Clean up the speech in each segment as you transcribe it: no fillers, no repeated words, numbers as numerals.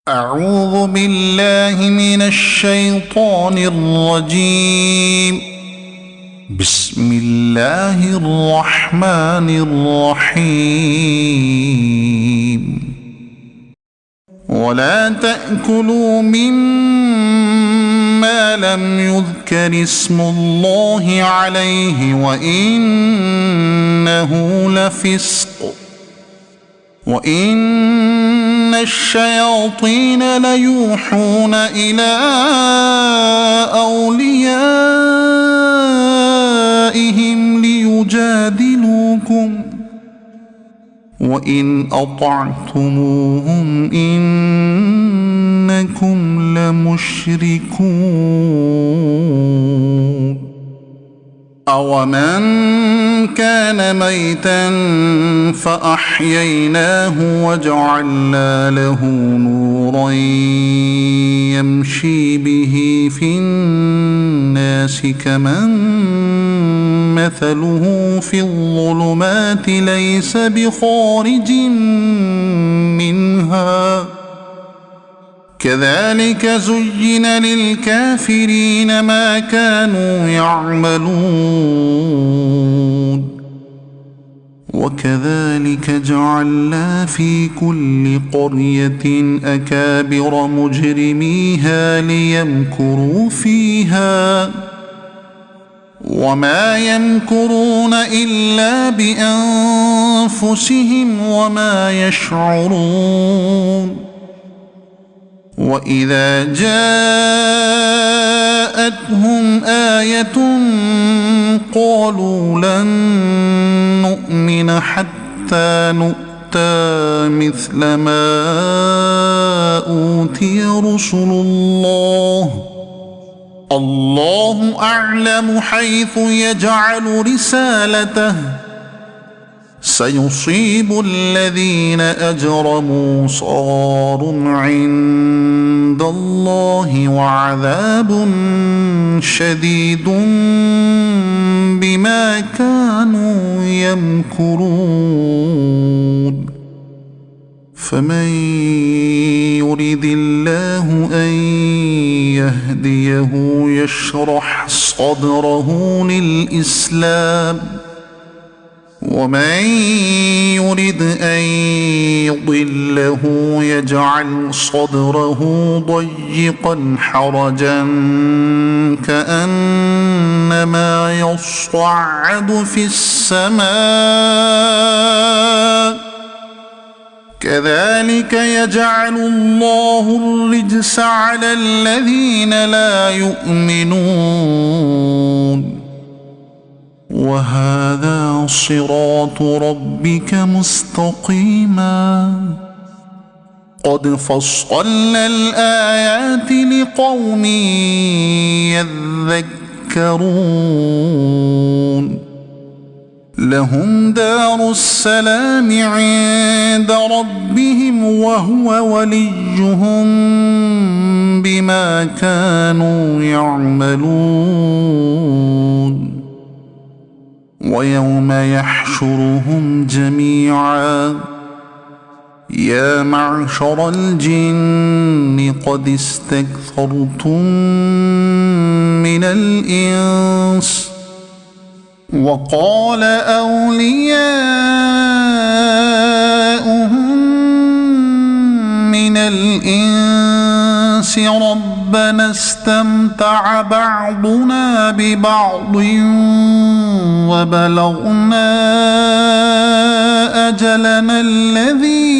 أعوذ بالله من الشيطان الرجيم. بسم الله الرحمن الرحيم. ولا تأكلوا مما لم يذكر اسم الله عليه وإنه لفسق وإن الشياطين ليوحون إلى أوليائهم ليجادلوكم وإن أطعتموهم إنكم لمشركون. أومن كان ميتا فأحييناه وجعلنا له نورا يمشي به في الناس كمن مثله في الظلمات ليس بخارج منها كذلك زين للكافرين ما كانوا يعملون. وكذلك جعلنا في كل قرية أكابر مجرميها ليمكروا فيها وما يمكرون إلا بأنفسهم وما يشعرون. وإذا جاءتهم آية قالوا لن نؤمن حتى نؤتى مثل ما أوتي رسل الله الله أعلم حيث يجعل رسالته سيصيب الذين أجرموا صغار عند الله وعذاب شديد بما كانوا يمكرون. فمن يرد الله أن يهديه يشرح صدره للإسلام ومن يرد أن يضله يجعل صدره ضيقا حرجا كأنما يصعد في السماء كذلك يجعل الله الرجس على الذين لا يؤمنون. وهذا صراط ربك مستقيما قد فصلنا الآيات لقوم يذكرون. لهم دار السلام عند ربهم وهو وليهم بما كانوا يعملون. ويوم يحشرهم جميعا يا معشر الجن قد استكثرتم من الإنس وقال أولياؤهم من الإنس ربنا استمتع بعضنا ببعض وبلغنا أجلنا الذي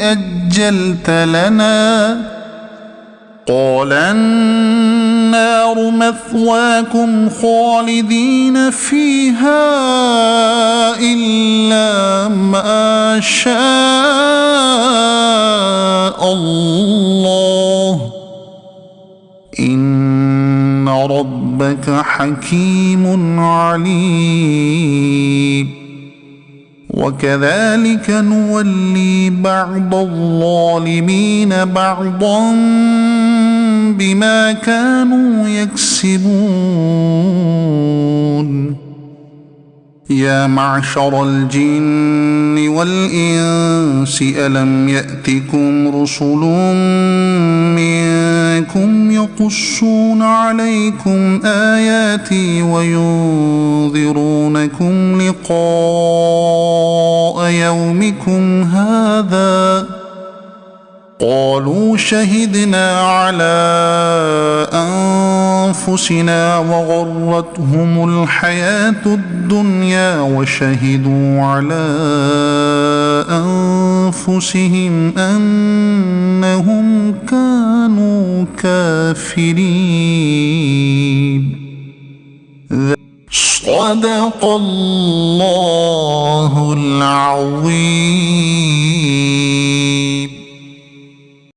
أجلت لنا قال النار مثواكم خالدين فيها إلا ما شاء الله إن ربك حكيم عليم. وكذلك نولي بعض الظالمين بعضا بما كانوا يكسبون. يا معشر الجن والإنس ألم يأتكم رسل منكم يقصون عليكم آياتي وينذرونكم لقاء يومكم هذا قالوا شهدنا على أنفسنا وغرتهم الحياة الدنيا وشهدوا على أنفسهم أنهم كانوا كافرين. صدق الله العظيم.